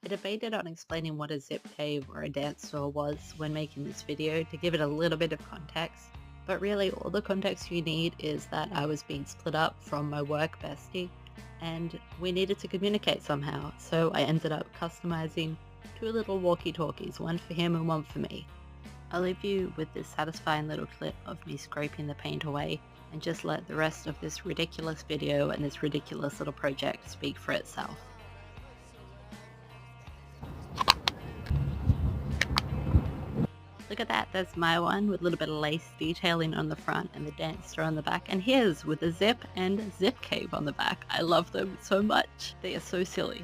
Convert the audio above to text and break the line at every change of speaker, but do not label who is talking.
I debated on explaining what a zip cave or a dance store was when making this video to give it a little bit of context, but really all the context you need is that I was being split up from my work bestie and we needed to communicate somehow, so I ended up customizing two little walkie-talkies, one for him and one for me. I'll leave you with this satisfying little clip of me scraping the paint away and just let the rest of this ridiculous video and this ridiculous little project speak for itself. Look at that, that's my one with a little bit of lace detailing on the front and the dance store on the back, and his with a zip and zip cave on the back. I love them so much. They are so silly.